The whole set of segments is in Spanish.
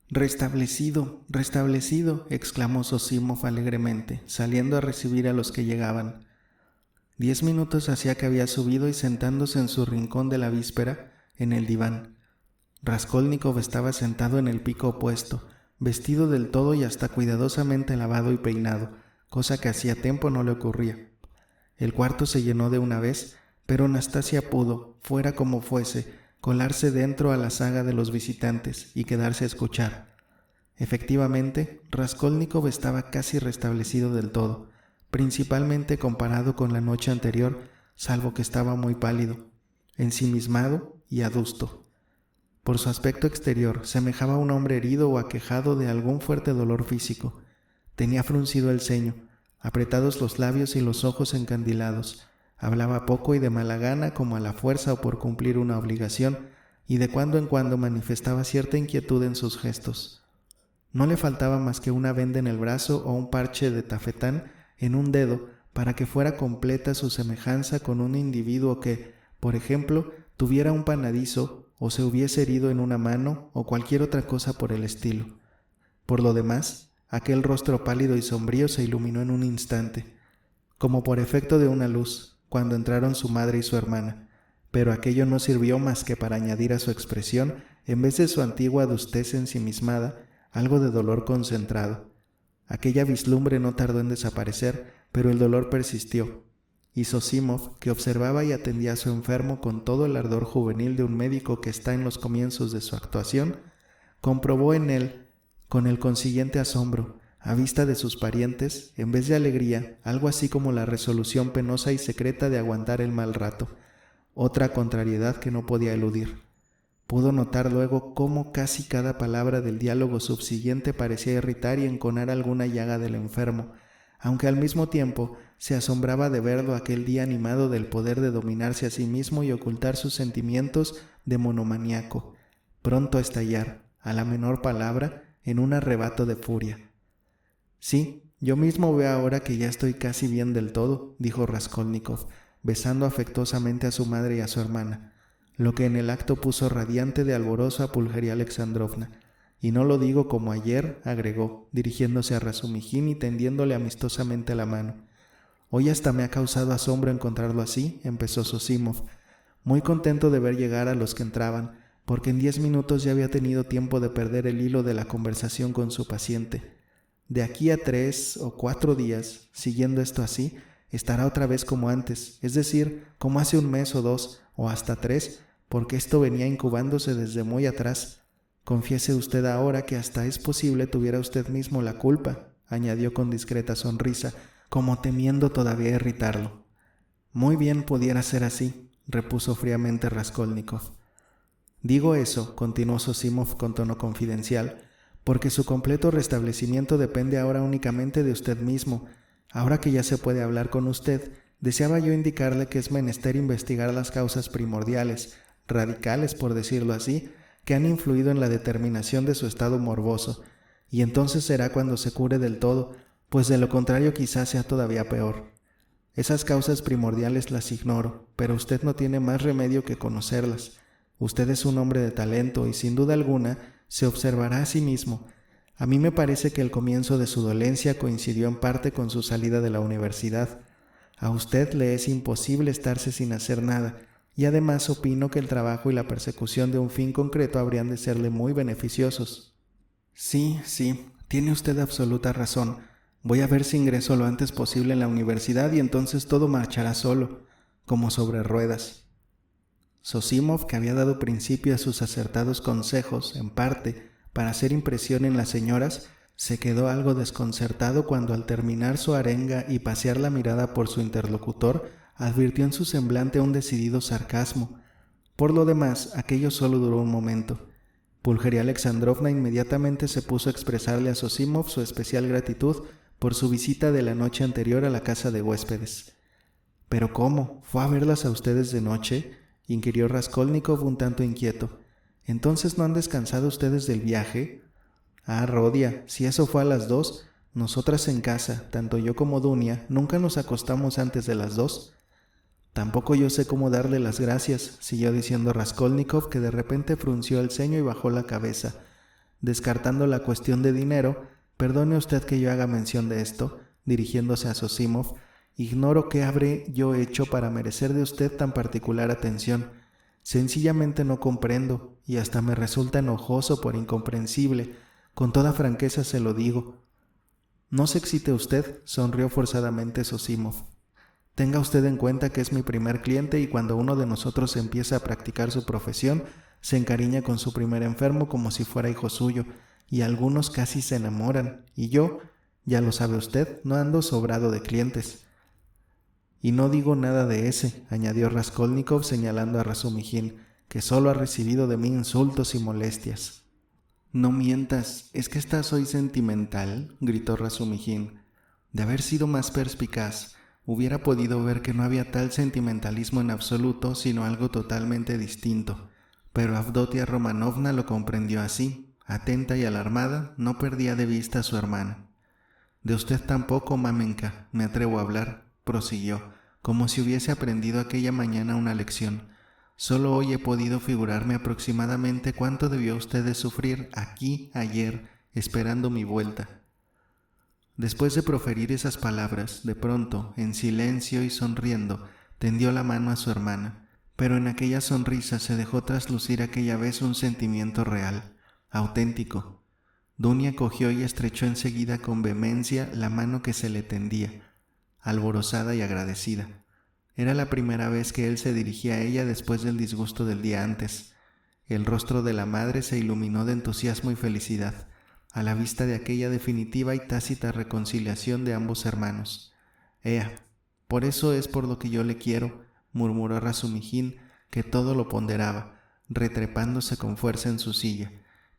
—Restablecido, restablecido —exclamó Zosimov alegremente, saliendo a recibir a los que llegaban. 10 minutos hacía que había subido y sentándose en su rincón de la víspera, en el diván. Raskolnikov estaba sentado en el pico opuesto, vestido del todo y hasta cuidadosamente lavado y peinado, cosa que hacía tiempo no le ocurría. El cuarto se llenó de una vez, pero Nastasia pudo, fuera como fuese, colarse dentro a la saga de los visitantes y quedarse a escuchar. Efectivamente, Raskolnikov estaba casi restablecido del todo, principalmente comparado con la noche anterior, salvo que estaba muy pálido, ensimismado y adusto. Por su aspecto exterior, semejaba a un hombre herido o aquejado de algún fuerte dolor físico. Tenía fruncido el ceño, apretados los labios y los ojos encandilados. Hablaba poco y de mala gana, como a la fuerza o por cumplir una obligación, y de cuando en cuando manifestaba cierta inquietud en sus gestos. No le faltaba más que una venda en el brazo o un parche de tafetán en un dedo para que fuera completa su semejanza con un individuo que, por ejemplo, tuviera un panadizo o se hubiese herido en una mano o cualquier otra cosa por el estilo. Por lo demás, aquel rostro pálido y sombrío se iluminó en un instante, como por efecto de una luz, cuando entraron su madre y su hermana, pero aquello no sirvió más que para añadir a su expresión, en vez de su antigua adustez ensimismada, algo de dolor concentrado. Aquella vislumbre no tardó en desaparecer, pero el dolor persistió, y Zosimov, que observaba y atendía a su enfermo con todo el ardor juvenil de un médico que está en los comienzos de su actuación, comprobó en él, con el consiguiente asombro, a vista de sus parientes, en vez de alegría, algo así como la resolución penosa y secreta de aguantar el mal rato, otra contrariedad que no podía eludir. Pudo notar luego cómo casi cada palabra del diálogo subsiguiente parecía irritar y enconar alguna llaga del enfermo, aunque al mismo tiempo se asombraba de verlo aquel día animado del poder de dominarse a sí mismo y ocultar sus sentimientos de monomaníaco, pronto a estallar, a la menor palabra, en un arrebato de furia. «Sí, yo mismo veo ahora que ya estoy casi bien del todo», dijo Raskolnikov, besando afectuosamente a su madre y a su hermana, lo que en el acto puso radiante de alborozo a Pulcheria Alexandrovna. «Y no lo digo como ayer», agregó, dirigiéndose a Razumijin y tendiéndole amistosamente la mano. «Hoy hasta me ha causado asombro encontrarlo así», empezó Zosimov, muy contento de ver llegar a los que entraban, porque en 10 minutos ya había tenido tiempo de perder el hilo de la conversación con su paciente. De aquí a 3 o 4 días, siguiendo esto así, estará otra vez como antes, es decir, como hace 1 mes o 2, o hasta 3, porque esto venía incubándose desde muy atrás. Confiese usted ahora que hasta es posible tuviera usted mismo la culpa», añadió con discreta sonrisa, como temiendo todavía irritarlo. «Muy bien pudiera ser así», repuso fríamente Raskolnikov. «Digo eso», continuó Zosimov con tono confidencial, «porque su completo restablecimiento depende ahora únicamente de usted mismo. Ahora que ya se puede hablar con usted, deseaba yo indicarle que es menester investigar las causas primordiales, radicales por decirlo así, que han influido en la determinación de su estado morboso, y entonces será cuando se cure del todo, pues de lo contrario quizás sea todavía peor. Esas causas primordiales las ignoro, pero usted no tiene más remedio que conocerlas. Usted es un hombre de talento y sin duda alguna se observará a sí mismo. A mí me parece que el comienzo de su dolencia coincidió en parte con su salida de la universidad. A usted le es imposible estarse sin hacer nada, y además opino que el trabajo y la persecución de un fin concreto habrían de serle muy beneficiosos». «Sí, tiene usted absoluta razón. Voy a ver si ingreso lo antes posible en la universidad y entonces todo marchará solo, como sobre ruedas». Zosimov, que había dado principio a sus acertados consejos, en parte, para hacer impresión en las señoras, se quedó algo desconcertado cuando al terminar su arenga y pasear la mirada por su interlocutor, advirtió en su semblante un decidido sarcasmo. Por lo demás, aquello solo duró un momento. Pulcheria Alexandrovna inmediatamente se puso a expresarle a Zosimov su especial gratitud por su visita de la noche anterior a la casa de huéspedes. «¿Pero cómo? ¿Fue a verlas a ustedes de noche?», inquirió Raskolnikov un tanto inquieto. «¿Entonces no han descansado ustedes del viaje?». «Ah, Rodia, si eso fue a las 2, nosotras en casa, tanto yo como Dunia, nunca nos acostamos antes de las 2. «Tampoco yo sé cómo darle las gracias», siguió diciendo Raskolnikov, que de repente frunció el ceño y bajó la cabeza. Descartando la cuestión de dinero, perdone usted que yo haga mención de esto, dirigiéndose a Zosimov, ignoro qué habré yo hecho para merecer de usted tan particular atención. Sencillamente no comprendo, y hasta me resulta enojoso por incomprensible. Con toda franqueza se lo digo. No se excite usted, sonrió forzadamente Zosimov. Tenga usted en cuenta que es mi primer cliente y cuando uno de nosotros empieza a practicar su profesión, se encariña con su primer enfermo como si fuera hijo suyo, y algunos casi se enamoran, y yo, ya lo sabe usted, no ando sobrado de clientes. Y no digo nada de ese, añadió Raskolnikov señalando a Razumijin, que solo ha recibido de mí insultos y molestias. No mientas, ¿es que estás hoy sentimental?, gritó Razumijin. De haber sido más perspicaz, hubiera podido ver que no había tal sentimentalismo en absoluto, sino algo totalmente distinto. Pero Avdotia Romanovna lo comprendió así. Atenta y alarmada, no perdía de vista a su hermana. De usted tampoco, mamenka, me atrevo a hablar, prosiguió, como si hubiese aprendido aquella mañana una lección. Solo hoy he podido figurarme aproximadamente cuánto debió usted de sufrir aquí ayer, esperando mi vuelta. Después de proferir esas palabras, de pronto, en silencio y sonriendo, tendió la mano a su hermana, pero en aquella sonrisa se dejó traslucir aquella vez un sentimiento real, auténtico. Dunia cogió y estrechó enseguida con vehemencia la mano que se le tendía, alborozada y agradecida. Era la primera vez que él se dirigía a ella después del disgusto del día antes. El rostro de la madre se iluminó de entusiasmo y felicidad, a la vista de aquella definitiva y tácita reconciliación de ambos hermanos. Ea, por eso es por lo que yo le quiero, murmuró Razumijin, que todo lo ponderaba, retrepándose con fuerza en su silla.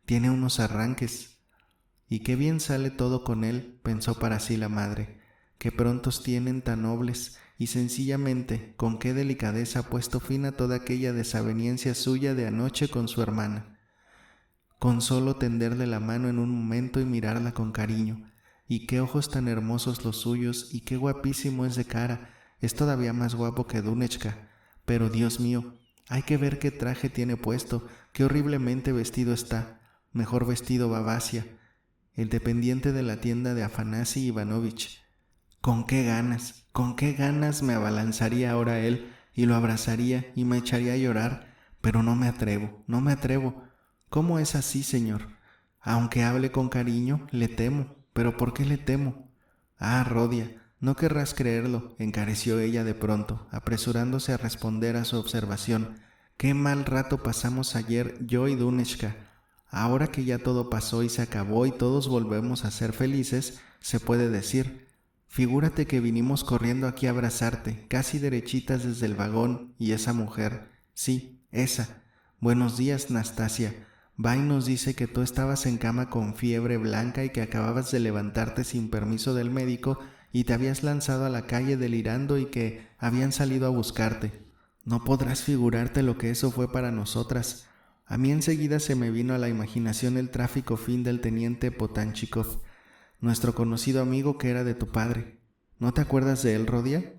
Tiene unos arranques. Y qué bien sale todo con él, pensó para sí la madre. Qué prontos tienen tan nobles, y sencillamente con qué delicadeza ha puesto fin a toda aquella desaveniencia suya de anoche con su hermana. Con solo tenderle la mano en un momento y mirarla con cariño. Y qué ojos tan hermosos los suyos, y qué guapísimo es de cara. Es todavía más guapo que Dunechka. Pero Dios mío, hay que ver qué traje tiene puesto, qué horriblemente vestido está. Mejor vestido va Vasia, el dependiente de la tienda de Afanasy Ivanovich. Con qué ganas me abalanzaría ahora a él y lo abrazaría y me echaría a llorar, pero no me atrevo. ¿Cómo es así, señor? Aunque hable con cariño, le temo. ¿Pero por qué le temo? Ah, Rodia, no querrás creerlo, encareció ella de pronto, apresurándose a responder a su observación. Qué mal rato pasamos ayer yo y Dunechka. Ahora que ya todo pasó y se acabó y todos volvemos a ser felices, se puede decir. Figúrate que vinimos corriendo aquí a abrazarte, casi derechitas desde el vagón, y esa mujer, sí, esa. Buenos días, Nastasia. Va y nos dice que tú estabas en cama con fiebre blanca y que acababas de levantarte sin permiso del médico y te habías lanzado a la calle delirando y que habían salido a buscarte. No podrás figurarte lo que eso fue para nosotras. A mí enseguida se me vino a la imaginación el trágico fin del teniente Potanchikov, nuestro conocido amigo que era de tu padre. ¿No te acuerdas de él, Rodia?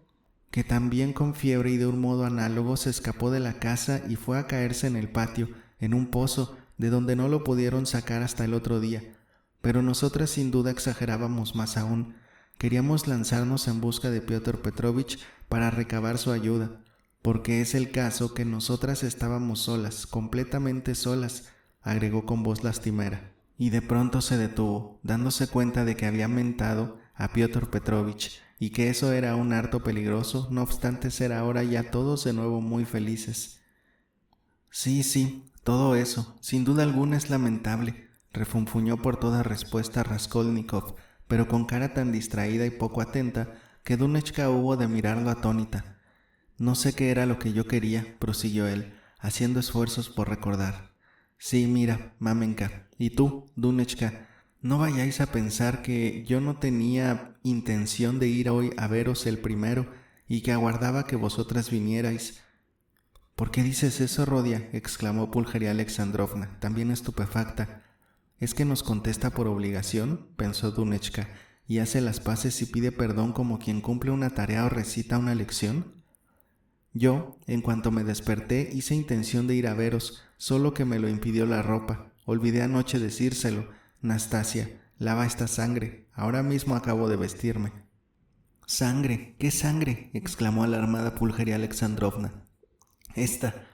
Que también con fiebre y de un modo análogo se escapó de la casa y fue a caerse en el patio, en un pozo, de donde no lo pudieron sacar hasta el otro día. Pero nosotras sin duda exagerábamos más aún. Queríamos lanzarnos en busca de Piotr Petrovich para recabar su ayuda, porque es el caso que nosotras estábamos solas, completamente solas, agregó con voz lastimera. Y de pronto se detuvo, dándose cuenta de que había mentado a Piotr Petrovich y que eso era un harto peligroso, no obstante ser ahora ya todos de nuevo muy felices. Sí, todo eso, sin duda alguna es lamentable, refunfuñó por toda respuesta Raskolnikov, pero con cara tan distraída y poco atenta que Dunechka hubo de mirarlo atónita. No sé qué era lo que yo quería, prosiguió él, haciendo esfuerzos por recordar. Sí, mira, mamenka, y tú, Dunechka, no vayáis a pensar que yo no tenía intención de ir hoy a veros el primero y que aguardaba que vosotras vinierais. ¿Por qué dices eso, Rodia?, exclamó Pulcheria Alexandrovna, también estupefacta. ¿Es que nos contesta por obligación?, pensó Dunechka, y hace las paces y pide perdón como quien cumple una tarea o recita una lección. Yo, en cuanto me desperté, hice intención de ir a veros, solo que me lo impidió la ropa. olvidé anoche decírselo. Nastasia, lava esta sangre. Ahora mismo acabo de vestirme. —¿Sangre? ¿Qué sangre? —exclamó alarmada Pulcheria Alexandrovna. —Esta.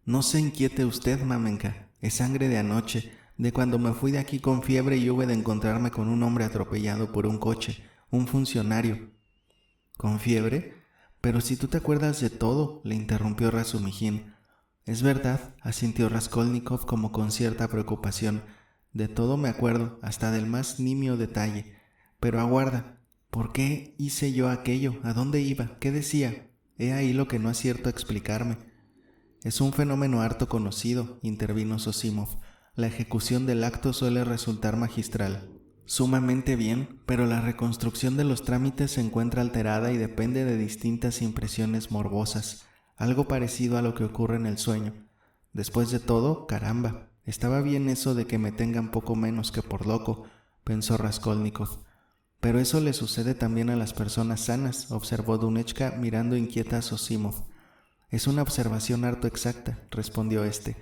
No se inquiete usted, mamenka. Es sangre de anoche, de cuando me fui de aquí con fiebre y hube de encontrarme con un hombre atropellado por un coche, un funcionario. —¿Con fiebre? Pero si tú te acuerdas de todo —le interrumpió Razumihin. —Es verdad —asintió Raskolnikov como con cierta preocupación—. De todo me acuerdo, hasta del más nimio detalle. Pero aguarda, ¿por qué hice yo aquello? ¿A dónde iba? ¿Qué decía? He ahí lo que no acierto a explicarme. —Es un fenómeno harto conocido —intervino Zosimov—. La ejecución del acto suele resultar magistral. Sumamente bien, pero la reconstrucción de los trámites se encuentra alterada y depende de distintas impresiones morbosas, algo parecido a lo que ocurre en el sueño. Después de todo, caramba, estaba bien eso de que me tengan poco menos que por loco, pensó Raskolnikov. Pero eso le sucede también a las personas sanas, observó Dunechka mirando inquieta a Zosimov. Es una observación harto exacta, respondió éste.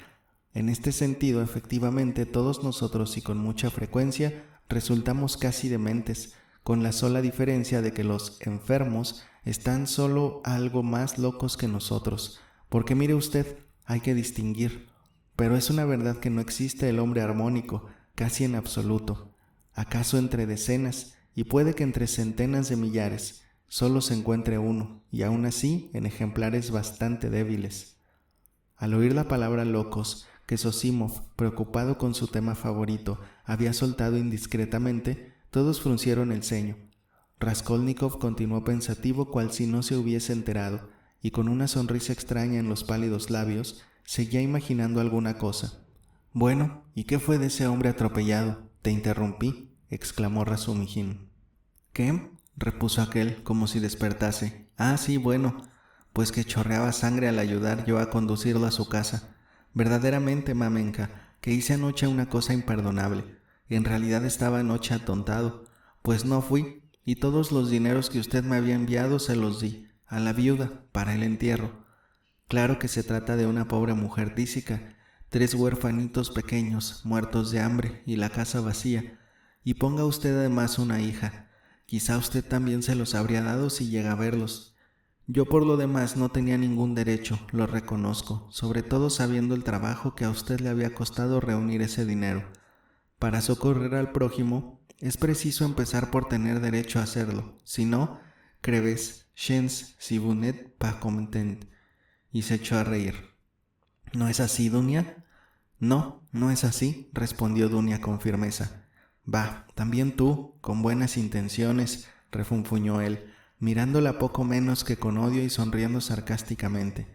En este sentido, efectivamente, todos nosotros y con mucha frecuencia resultamos casi dementes, con la sola diferencia de que los enfermos están solo algo más locos que nosotros, porque mire usted, hay que distinguir. Pero es una verdad que no existe el hombre armónico, casi en absoluto. ¿Acaso entre decenas, y puede que entre centenas de millares, solo se encuentre uno, y aún así en ejemplares bastante débiles? Al oír la palabra locos, que Zosimov, preocupado con su tema favorito, había soltado indiscretamente, todos fruncieron el ceño. Raskolnikov continuó pensativo cual si no se hubiese enterado, y con una sonrisa extraña en los pálidos labios, seguía imaginando alguna cosa. —Bueno, ¿y qué fue de ese hombre atropellado? Te interrumpí —exclamó Razumihin. —¿Qué? —repuso aquel, como si despertase. —Ah, sí, bueno, pues que chorreaba sangre al ayudar yo a conducirlo a su casa. Verdaderamente, mamenka, que hice anoche una cosa imperdonable. En realidad estaba anoche atontado, pues no fui, y todos los dineros que usted me había enviado se los di a la viuda para el entierro. Claro que se trata de una pobre mujer tísica, 3 huérfanitos pequeños, muertos de hambre y la casa vacía, y ponga usted además una hija. Quizá usted también se los habría dado si llega a verlos. Yo por lo demás no tenía ningún derecho, lo reconozco, sobre todo sabiendo el trabajo que a usted le había costado reunir ese dinero. Para socorrer al prójimo es preciso empezar por tener derecho a hacerlo, si no, creves, chance si vous n'êtes pas content. Y se echó a reír. ¿No es así, Dunia? No, no es así, respondió Dunia con firmeza. Va, también tú, con buenas intenciones, refunfuñó él, mirándola poco menos que con odio y sonriendo sarcásticamente.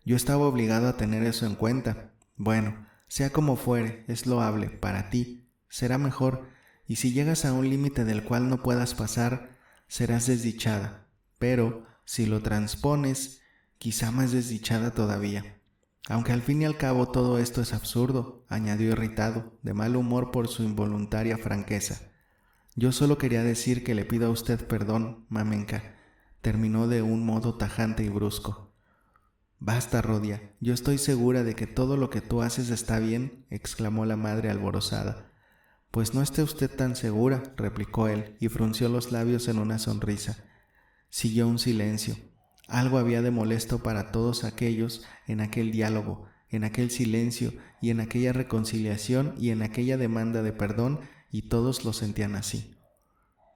Yo estaba obligado a tener eso en cuenta. Bueno, sea como fuere, es loable, para ti, será mejor, y si llegas a un límite del cual no puedas pasar, serás desdichada. Pero, si lo transpones, quizá más desdichada todavía. Aunque al fin y al cabo todo esto es absurdo, añadió irritado, de mal humor por su involuntaria franqueza. Yo solo quería decir que le pido a usted perdón, mamenka, terminó de un modo tajante y brusco. Basta, Rodia, yo estoy segura de que todo lo que tú haces está bien, exclamó la madre alborozada. Pues no esté usted tan segura, replicó él, y frunció los labios en una sonrisa. Siguió un silencio. Algo había de molesto para todos aquellos en aquel diálogo, en aquel silencio y en aquella reconciliación y en aquella demanda de perdón, y todos lo sentían así.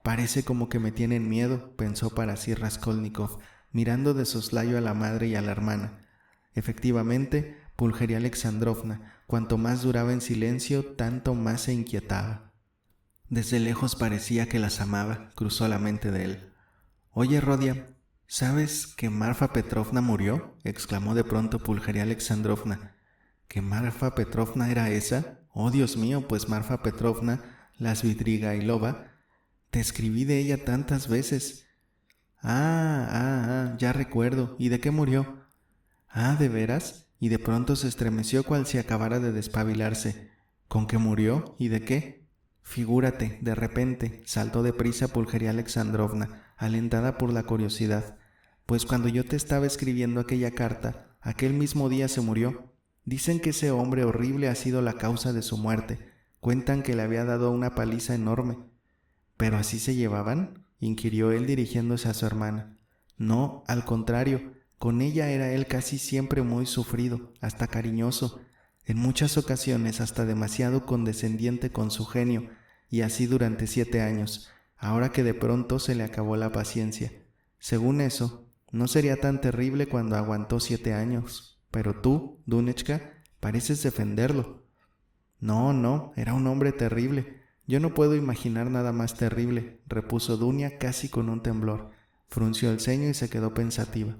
Parece como que me tienen miedo, pensó para sí Raskolnikov, mirando de soslayo a la madre y a la hermana. Efectivamente, Pulcheria Alexandrovna, cuanto más duraba en silencio, tanto más se inquietaba. Desde lejos parecía que las amaba, cruzó la mente de él. Oye, Rodia, ¿sabes que Marfa Petrovna murió? Exclamó de pronto Pulcheria Alexandrovna. ¿Que Marfa Petrovna era esa? Oh, Dios mío, pues Marfa Petrovna, la Svidrigailova, te escribí de ella tantas veces. Ya recuerdo. ¿Y de qué murió? Ah, ¿de veras? Y de pronto se estremeció cual si acabara de despabilarse. ¿Con qué murió? ¿Y de qué? Figúrate, de repente, saltó deprisa Pulcheria Alexandrovna, alentada por la curiosidad. Pues cuando yo te estaba escribiendo aquella carta, aquel mismo día se murió. Dicen que ese hombre horrible ha sido la causa de su muerte. Cuentan que le había dado una paliza enorme. ¿Pero así se llevaban?, inquirió él dirigiéndose a su hermana. No, al contrario, con ella era él casi siempre muy sufrido, hasta cariñoso, en muchas ocasiones hasta demasiado condescendiente con su genio, y así durante 7 años, ahora que de pronto se le acabó la paciencia. Según eso, no sería tan terrible cuando aguantó 7 años, pero tú, Dunechka, pareces defenderlo. No, no, era un hombre terrible. Yo no puedo imaginar nada más terrible, repuso Dunia casi con un temblor. Frunció el ceño y se quedó pensativa.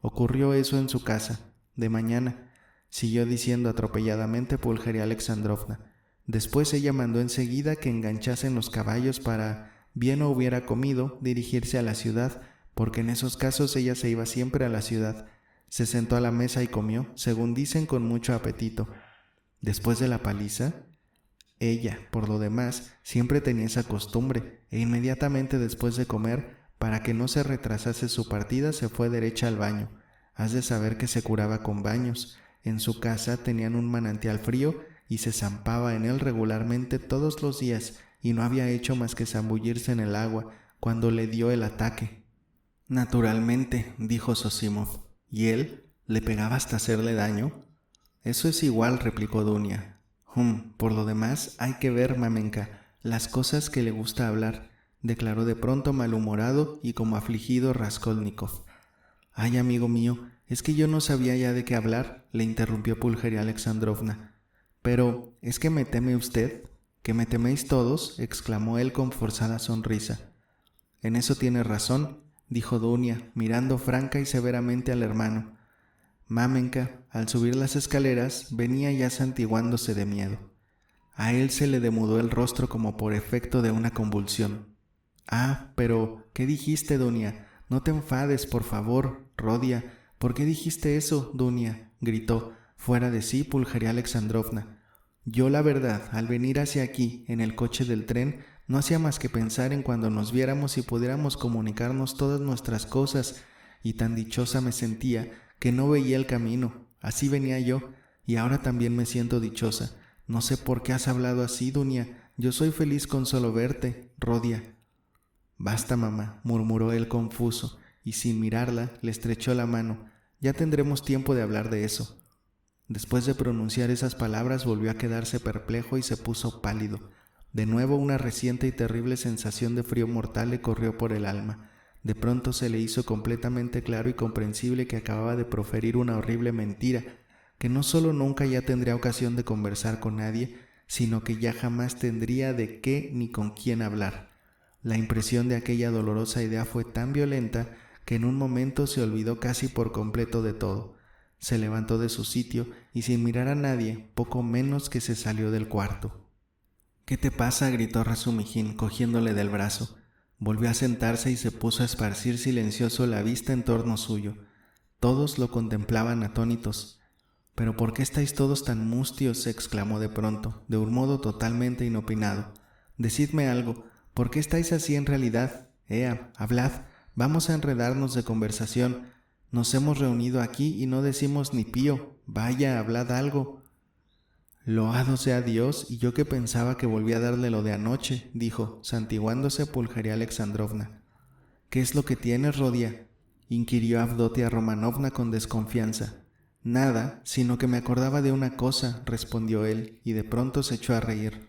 Ocurrió eso en su casa, de mañana, siguió diciendo atropelladamente Pulcheria Alexandrovna. Después ella mandó enseguida que enganchasen los caballos para, bien no hubiera comido, dirigirse a la ciudad, porque en esos casos ella se iba siempre a la ciudad. Se sentó a la mesa y comió, según dicen, con mucho apetito. Después de la paliza, ella, por lo demás, siempre tenía esa costumbre, e inmediatamente después de comer, para que no se retrasase su partida, se fue derecha al baño. Has de saber que se curaba con baños. En su casa tenían un manantial frío y se zampaba en él regularmente todos los días, y no había hecho más que zambullirse en el agua cuando le dio el ataque. Naturalmente, dijo Zosimov. ¿Y él? ¿Le pegaba hasta hacerle daño? Eso es igual, replicó Dunia. Por lo demás, hay que ver, Mamenka, las cosas que le gusta hablar, declaró de pronto malhumorado y como afligido Raskolnikov. Ay, amigo mío, es que yo no sabía ya de qué hablar, le interrumpió Pulcheria Alexandrovna. Pero, ¿es que me teme usted? ¿Que me teméis todos?, exclamó él con forzada sonrisa. En eso tiene razón, dijo Dunia, mirando franca y severamente al hermano. Mamenka, al subir las escaleras, venía ya santiguándose de miedo. A él se le demudó el rostro como por efecto de una convulsión. Ah, pero, ¿qué dijiste, Dunia? No te enfades, por favor, Rodia. ¿Por qué dijiste eso, Dunia?, gritó, fuera de sí, Pulcheria Alexandrovna. Yo, la verdad, al venir hacia aquí, en el coche del tren, no hacía más que pensar en cuando nos viéramos y pudiéramos comunicarnos todas nuestras cosas, y tan dichosa me sentía que no veía el camino. Así venía yo, y ahora también me siento dichosa. No sé por qué has hablado así, Dunia. Yo soy feliz con solo verte, Rodia. Basta, mamá, murmuró él confuso, y sin mirarla le estrechó la mano. Ya tendremos tiempo de hablar de eso. Después de pronunciar esas palabras volvió a quedarse perplejo y se puso pálido. De nuevo una reciente y terrible sensación de frío mortal le corrió por el alma. De pronto se le hizo completamente claro y comprensible que acababa de proferir una horrible mentira, que no solo nunca ya tendría ocasión de conversar con nadie, sino que ya jamás tendría de qué ni con quién hablar. La impresión de aquella dolorosa idea fue tan violenta que en un momento se olvidó casi por completo de todo. Se levantó de su sitio y sin mirar a nadie, poco menos que se salió del cuarto. ¿Qué te pasa?, gritó Razumihin, cogiéndole del brazo. Volvió a sentarse y se puso a esparcir silencioso la vista en torno suyo. Todos lo contemplaban atónitos. «¿Pero por qué estáis todos tan mustios?», exclamó de pronto, de un modo totalmente inopinado. «Decidme algo, ¿por qué estáis así en realidad? Ea, hablad, vamos a enredarnos de conversación. Nos hemos reunido aquí y no decimos ni pío. Vaya, hablad algo». «Loado sea Dios, y yo que pensaba que volví a darle lo de anoche», dijo, santiguándose Pulcheria Alexandrovna. «¿Qué es lo que tienes, Rodia?», inquirió Avdotia Romanovna con desconfianza. «Nada, sino que me acordaba de una cosa», respondió él, y de pronto se echó a reír.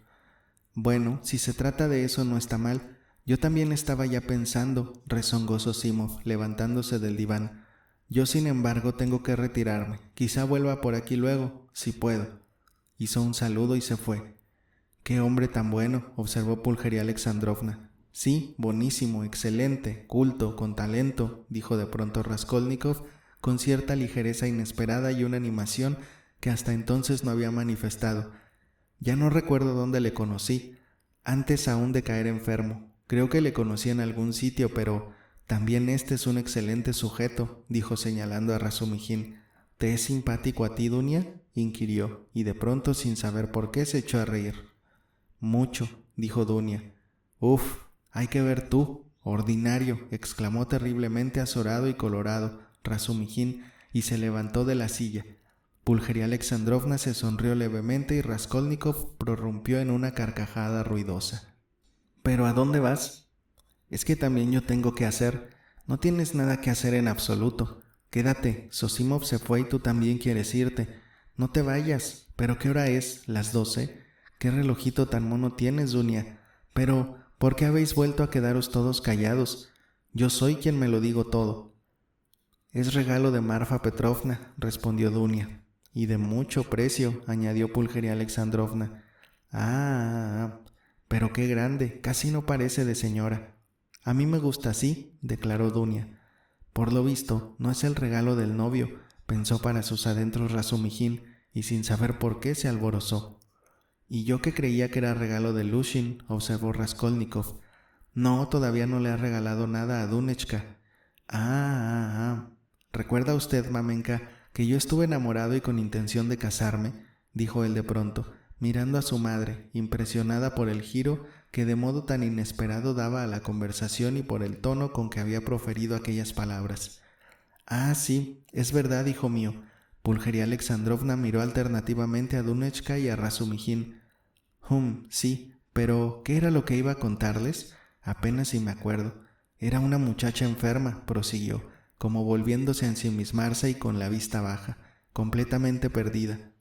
«Bueno, si se trata de eso no está mal. Yo también estaba ya pensando», rezongó Zosimov, levantándose del diván. «Yo, sin embargo, tengo que retirarme. Quizá vuelva por aquí luego, si puedo». Hizo un saludo y se fue. «Qué hombre tan bueno», observó Pulcheria Alexandrovna. «Sí, bonísimo, excelente, culto, con talento», dijo de pronto Raskolnikov, con cierta ligereza inesperada y una animación que hasta entonces no había manifestado. «Ya no recuerdo dónde le conocí, antes aún de caer enfermo. Creo que le conocí en algún sitio, pero también este es un excelente sujeto», dijo señalando a Razumihin. «¿Te es simpático a ti, Dunia?», inquirió, y de pronto, sin saber por qué, se echó a reír. «Mucho», dijo Dunia. «Uf, hay que ver tú, ordinario», exclamó terriblemente azorado y colorado Razumihin, y se levantó de la silla. Pulcheria Alexandrovna se sonrió levemente y Raskolnikov prorrumpió en una carcajada ruidosa. ¿Pero a dónde vas? Es que también yo tengo que hacer. No tienes nada que hacer en absoluto. Quédate, Zosimov se fue y tú también quieres irte. No te vayas. ¿Pero qué hora es? ¿Las 12? ¿Qué relojito tan mono tienes, Dunia? Pero, ¿por qué habéis vuelto a quedaros todos callados? Yo soy quien me lo digo todo. Es regalo de Marfa Petrovna, respondió Dunia. Y de mucho precio, añadió Pulcheria Alexandrovna. Pero qué grande, casi no parece de señora. A mí me gusta así, declaró Dunia. Por lo visto, no es el regalo del novio, pensó para sus adentros Razumihin, y sin saber por qué se alborozó. Y yo que creía que era regalo de Lushin, observó Raskolnikov. No, todavía no le ha regalado nada a Dunechka. ¿Recuerda usted, Mamenka, que yo estuve enamorado y con intención de casarme? Dijo él de pronto, mirando a su madre, impresionada por el giro que de modo tan inesperado daba a la conversación y por el tono con que había proferido aquellas palabras. Sí, es verdad, hijo mío. Pulcheria Alexandrovna miró alternativamente a Dunechka y a Razumihin. Sí, pero ¿qué era lo que iba a contarles? Apenas si me acuerdo. Era una muchacha enferma, prosiguió, como volviéndose a ensimismarse y con la vista baja, completamente perdida.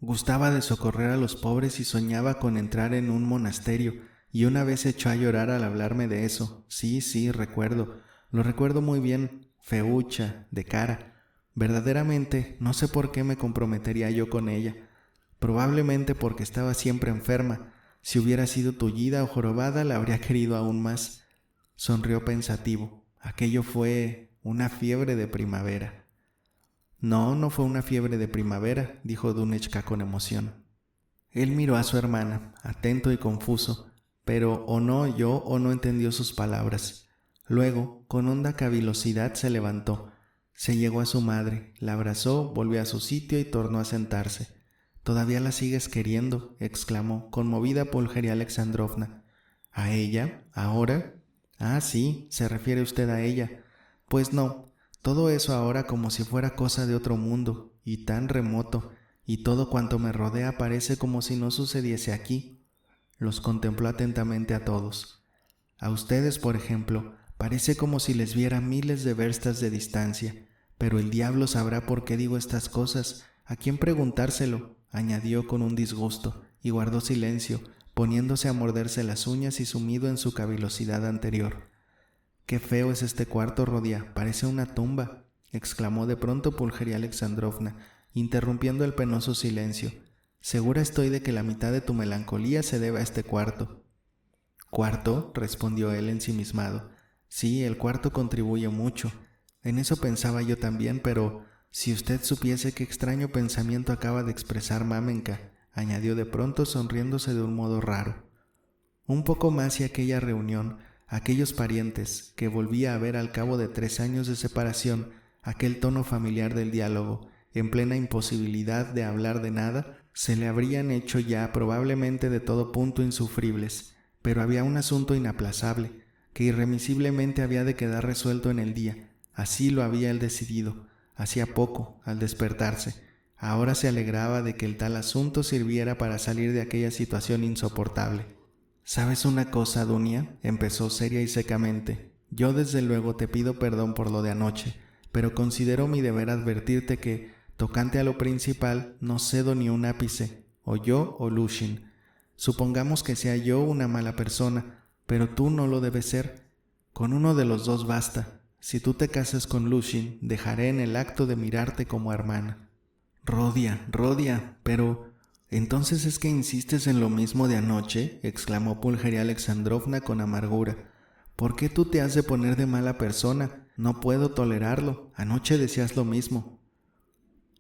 Gustaba de socorrer a los pobres y soñaba con entrar en un monasterio, y una vez echó a llorar al hablarme de eso. Sí, recuerdo. Lo recuerdo muy bien, feucha, de cara. Verdaderamente, no sé por qué me comprometería yo con ella. Probablemente porque estaba siempre enferma. Si hubiera sido tullida o jorobada, la habría querido aún más. Sonrió pensativo. Aquello fue una fiebre de primavera. No fue una fiebre de primavera, dijo Dunechka con emoción. Él miró a su hermana, atento y confuso, pero o no oyó o no entendió sus palabras. Luego, con honda cavilosidad, se levantó. Se llegó a su madre, la abrazó, volvió a su sitio y tornó a sentarse. «¿Todavía la sigues queriendo?», exclamó, conmovida Pulcheria Alexandrovna. «¿A ella? ¿Ahora?» Sí, se refiere usted a ella. Pues no, todo eso ahora como si fuera cosa de otro mundo, y tan remoto, y todo cuanto me rodea parece como si no sucediese aquí. Los contempló atentamente a todos. A ustedes, por ejemplo, parece como si les viera miles de verstas de distancia, pero el diablo sabrá por qué digo estas cosas. ¿A quién preguntárselo?, añadió con un disgusto, y guardó silencio, poniéndose a morderse las uñas y sumido en su cavilosidad anterior. «Qué feo es este cuarto, Rodia, parece una tumba», exclamó de pronto Pulcheria Alexandrovna, interrumpiendo el penoso silencio. «Segura estoy de que la mitad de tu melancolía se debe a este cuarto». «¿Cuarto?», respondió él ensimismado. «Sí, el cuarto contribuye mucho. En eso pensaba yo también, pero si usted supiese qué extraño pensamiento acaba de expresar Mamenka», añadió de pronto sonriéndose de un modo raro. Un poco más y aquella reunión, aquellos parientes que volvía a ver al cabo de 3 años de separación, aquel tono familiar del diálogo, en plena imposibilidad de hablar de nada, se le habrían hecho ya probablemente de todo punto insufribles, pero había un asunto inaplazable, que irremisiblemente había de quedar resuelto en el día. Así lo había él decidido, hacía poco, al despertarse. Ahora se alegraba de que el tal asunto sirviera para salir de aquella situación insoportable. «¿Sabes una cosa, Dunia?», empezó seria y secamente. «Yo desde luego te pido perdón por lo de anoche, pero considero mi deber advertirte que, tocante a lo principal, no cedo ni un ápice, o yo o Lushin. Supongamos que sea yo una mala persona, pero tú no lo debes ser. Con uno de los dos basta. Si tú te casas con Lushin, dejaré en el acto de mirarte como hermana». «Rodia, pero ¿entonces es que insistes en lo mismo de anoche?», exclamó Pulcheria Alexandrovna con amargura. «¿Por qué tú te has de poner de mala persona? No puedo tolerarlo. Anoche decías lo mismo».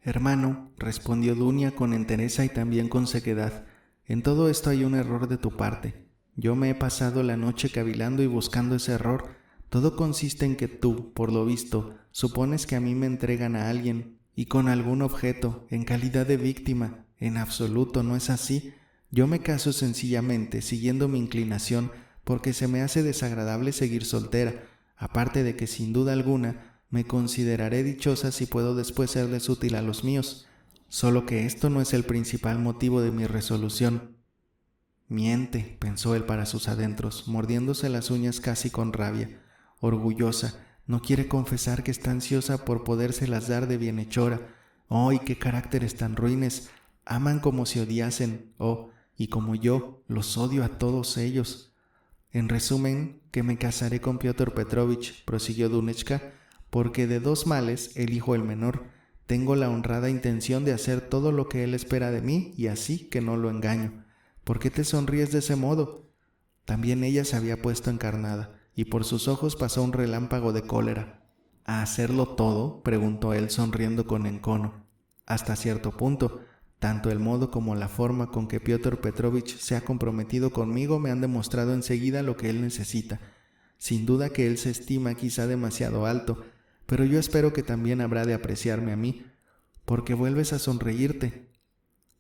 «Hermano», respondió Dunia con entereza y también con sequedad, «en todo esto hay un error de tu parte. Yo me he pasado la noche cavilando y buscando ese error. Todo consiste en que tú, por lo visto, supones que a mí me entregan a alguien, y con algún objeto, en calidad de víctima. En absoluto no es así. Yo me caso sencillamente, siguiendo mi inclinación, porque se me hace desagradable seguir soltera, aparte de que sin duda alguna me consideraré dichosa si puedo después serles útil a los míos. solo que esto no es el principal motivo de mi resolución. Miente, pensó él para sus adentros, mordiéndose las uñas casi con rabia. Orgullosa, no quiere confesar que está ansiosa por podérselas dar de bienhechora. ¡Oh, y qué caracteres tan ruines! Aman como si odiasen. ¡Oh, y como yo, los odio a todos ellos! En resumen, que me casaré con Piotr Petrovich, prosiguió Dunechka, porque de dos males elijo el menor. Tengo la honrada intención de hacer todo lo que él espera de mí y así que no lo engaño. ¿Por qué te sonríes de ese modo? También ella se había puesto encarnada, y por sus ojos pasó un relámpago de cólera. ¿A hacerlo todo?, preguntó él sonriendo con encono. Hasta cierto punto, tanto el modo como la forma con que Piotr Petrovich se ha comprometido conmigo me han demostrado enseguida lo que él necesita. Sin duda que él se estima quizá demasiado alto, pero yo espero que también habrá de apreciarme a mí, porque vuelves a sonreírte.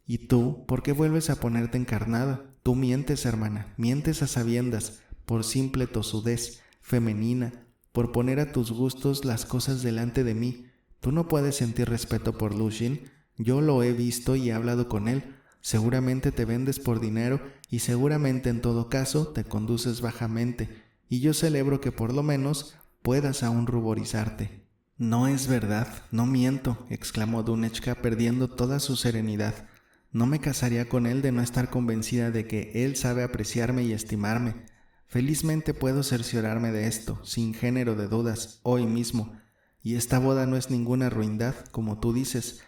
¿Y tú, por qué vuelves a ponerte encarnada? Tú mientes, hermana, mientes a sabiendas, por simple tosudez femenina, por poner a tus gustos las cosas delante de mí. Tú no puedes sentir respeto por Lushin. Yo lo he visto y he hablado con él. Seguramente te vendes por dinero y seguramente en todo caso te conduces bajamente, y yo celebro que por lo menos puedas aún ruborizarte. No es verdad, no miento, exclamó Dunechka perdiendo toda su serenidad. No me casaría con él de no estar convencida de que él sabe apreciarme y estimarme. Felizmente puedo cerciorarme de esto, sin género de dudas, hoy mismo, y esta boda no es ninguna ruindad, como tú dices.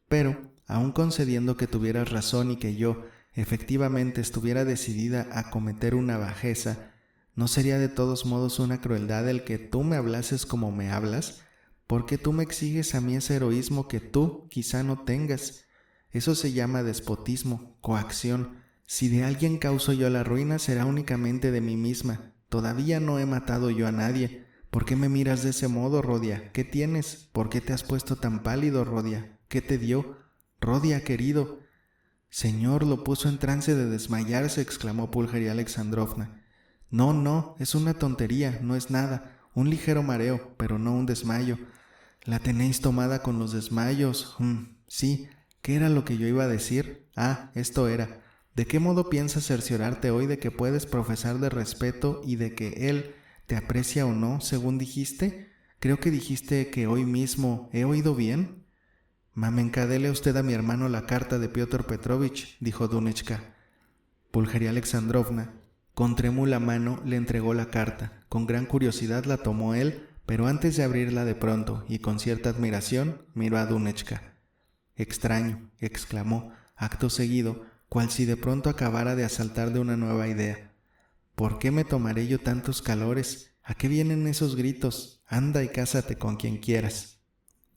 Pero, aun concediendo que tuvieras razón y que yo, efectivamente, estuviera decidida a cometer una bajeza, ¿no sería de todos modos una crueldad el que tú me hablases como me hablas? ¿Por qué tú me exiges a mí ese heroísmo que tú quizá no tengas? Eso se llama despotismo, coacción. Si de alguien causo yo la ruina, será únicamente de mí misma. Todavía no he matado yo a nadie. ¿Por qué me miras de ese modo, Rodia? ¿Qué tienes? ¿Por qué te has puesto tan pálido, Rodia? ¿Qué te dio? Rodia, querido. Señor, lo puso en trance de desmayarse, exclamó Pulcheria Alexandrovna. No, es una tontería, no es nada. Un ligero mareo, pero no un desmayo. La tenéis tomada con los desmayos. Sí. ¿Qué era lo que yo iba a decir? Esto era. ¿De qué modo piensas cerciorarte hoy de que puedes profesar de respeto y de que él te aprecia o no, según dijiste? Creo que dijiste que hoy mismo. ¿He oído bien? Mamenka, dele usted a mi hermano la carta de Piotr Petrovich, dijo Dunechka. Pulcheria Alexandrovna, con trémula mano, le entregó la carta. Con gran curiosidad la tomó él, pero antes de abrirla de pronto y con cierta admiración, miró a Dunechka. Extraño, exclamó, acto seguido, cual si de pronto acabara de asaltar de una nueva idea. ¿Por qué me tomaré yo tantos calores? ¿A qué vienen esos gritos? Anda y cásate con quien quieras.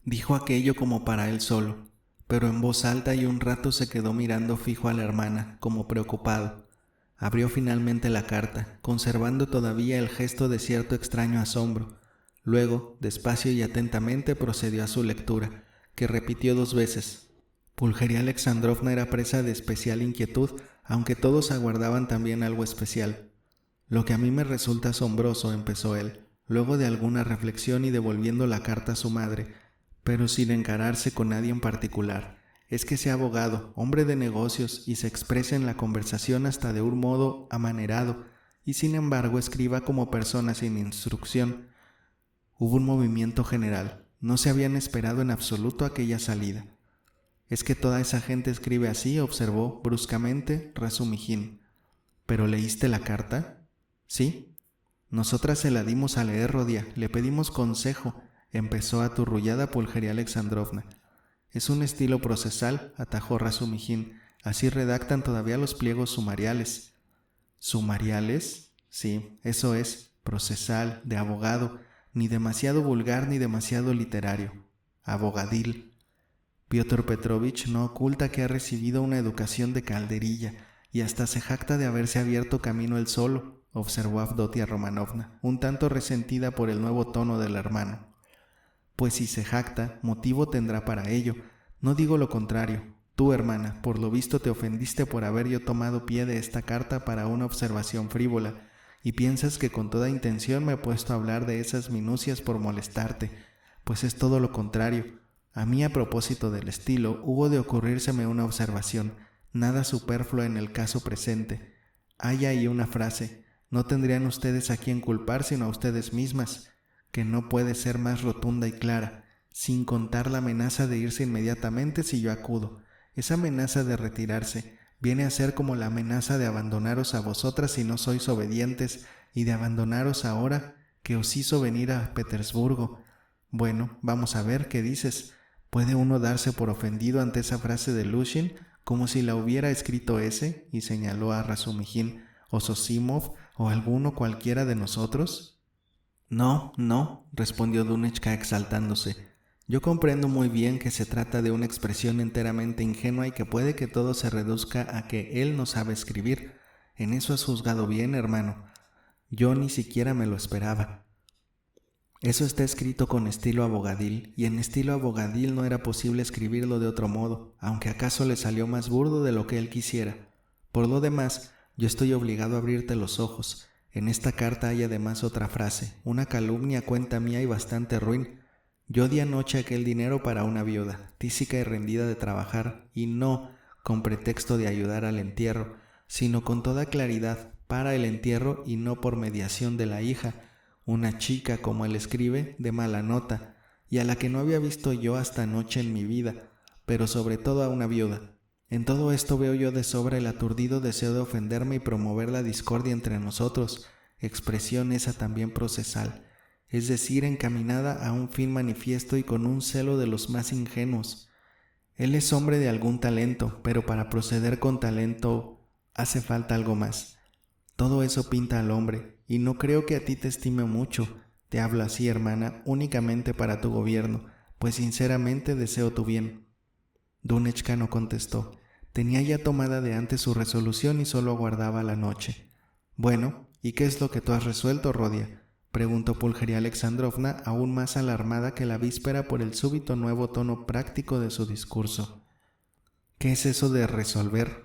Dijo aquello como para él solo, pero en voz alta y un rato se quedó mirando fijo a la hermana, como preocupado. Abrió finalmente la carta, conservando todavía el gesto de cierto extraño asombro. Luego, despacio y atentamente procedió a su lectura, que repitió 2 veces. Pulcheria Alexandrovna era presa de especial inquietud, aunque todos aguardaban también algo especial. Lo que a mí me resulta asombroso, empezó él, luego de alguna reflexión y devolviendo la carta a su madre, pero sin encararse con nadie en particular, es que sea abogado, hombre de negocios y se exprese en la conversación hasta de un modo amanerado, y sin embargo escriba como persona sin instrucción. Hubo un movimiento general. No se habían esperado en absoluto aquella salida. «¿Es que toda esa gente escribe así?», observó bruscamente Razumihin. «¿Pero leíste la carta?» «Sí». «Nosotras se la dimos a leer, Rodia. Le pedimos consejo», empezó aturrullada Pulcheria Alexandrovna. «Es un estilo procesal», atajó Razumihin. «Así redactan todavía los pliegos sumariales». «¿Sumariales?» «Sí, eso es, procesal, de abogado. Ni demasiado vulgar ni demasiado literario. Abogadil. Piotr Petrovich no oculta que ha recibido una educación de calderilla y hasta se jacta de haberse abierto camino él solo», observó Avdotia Romanovna, un tanto resentida por el nuevo tono del hermano. «Pues si se jacta, motivo tendrá para ello. No digo lo contrario. Tú, hermana, por lo visto te ofendiste por haber yo tomado pie de esta carta para una observación frívola, y piensas que con toda intención me he puesto a hablar de esas minucias por molestarte, pues es todo lo contrario. A mí, a propósito del estilo, hubo de ocurrírseme una observación, nada superflua en el caso presente. Hay ahí una frase: no tendrían ustedes a quien culpar sino a ustedes mismas, que no puede ser más rotunda y clara, sin contar la amenaza de irse inmediatamente si yo acudo. Esa amenaza de retirarse viene a ser como la amenaza de abandonaros a vosotras si no sois obedientes, y de abandonaros ahora que os hizo venir a Petersburgo. Bueno, vamos a ver qué dices. ¿Puede uno darse por ofendido ante esa frase de Lushin, como si la hubiera escrito ese, y señaló a Razumijin, o Zosimov, o alguno cualquiera de nosotros? No, no, respondió Dunechka exaltándose. Yo comprendo muy bien que se trata de una expresión enteramente ingenua y que puede que todo se reduzca a que él no sabe escribir. En eso has juzgado bien, hermano. Yo ni siquiera me lo esperaba. Eso está escrito con estilo abogadil, y en estilo abogadil no era posible escribirlo de otro modo, aunque acaso le salió más burdo de lo que él quisiera. Por lo demás, yo estoy obligado a abrirte los ojos. En esta carta hay además otra frase, una calumnia a cuenta mía y bastante ruin. Yo di anoche aquel dinero para una viuda, tísica y rendida de trabajar, y no con pretexto de ayudar al entierro, sino con toda claridad para el entierro y no por mediación de la hija, una chica, como él escribe, de mala nota, y a la que no había visto yo hasta anoche en mi vida, pero sobre todo a una viuda. En todo esto veo yo de sobra el aturdido deseo de ofenderme y promover la discordia entre nosotros, expresión esa también procesal, es decir, encaminada a un fin manifiesto y con un celo de los más ingenuos. Él es hombre de algún talento, pero para proceder con talento hace falta algo más. Todo eso pinta al hombre, y no creo que a ti te estime mucho. Te hablo así, hermana, únicamente para tu gobierno, pues sinceramente deseo tu bien. Dunechka no contestó. Tenía ya tomada de antes su resolución y solo aguardaba la noche. Bueno, ¿y qué es lo que tú has resuelto, Rodia?, preguntó Pulcheria Alexandrovna, aún más alarmada que la víspera por el súbito nuevo tono práctico de su discurso. ¿Qué es eso de resolver?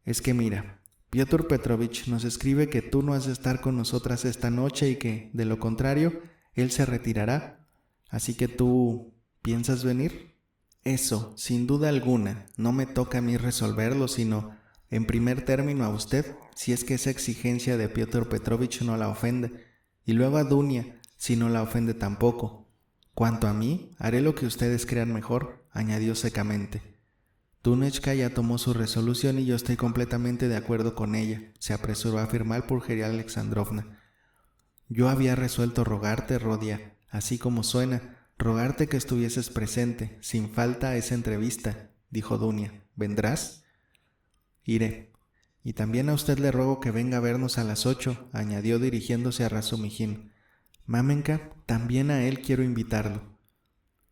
Es que mira, Piotr Petrovich nos escribe que tú no has de estar con nosotras esta noche y que, de lo contrario, él se retirará. Así que tú, ¿piensas venir? Eso, sin duda alguna, no me toca a mí resolverlo, sino, en primer término, a usted, si es que esa exigencia de Piotr Petrovich no la ofende, y luego a Dunia, si no la ofende tampoco. Cuanto a mí, haré lo que ustedes crean mejor, añadió secamente. Dunechka ya tomó su resolución y yo estoy completamente de acuerdo con ella, se apresuró a afirmar Pulcheria Alexandrovna. Yo había resuelto rogarte, Rodia, así como suena, rogarte que estuvieses presente, sin falta a esa entrevista, dijo Dunia. ¿Vendrás? Iré. Y también a usted le ruego que venga a vernos a las 8, añadió dirigiéndose a Razumijin. Mamenka, también a él quiero invitarlo.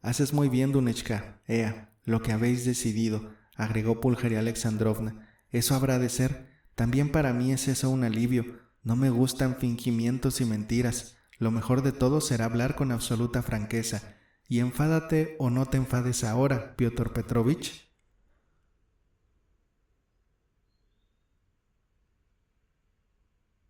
Haces muy bien, Dunechka. Ea, lo que habéis decidido, agregó Pulcheria Alexandrovna. Eso habrá de ser. También para mí es eso un alivio. No me gustan fingimientos y mentiras. Lo mejor de todo será hablar con absoluta franqueza. Y enfádate o no te enfades ahora, Piotr Petrovich.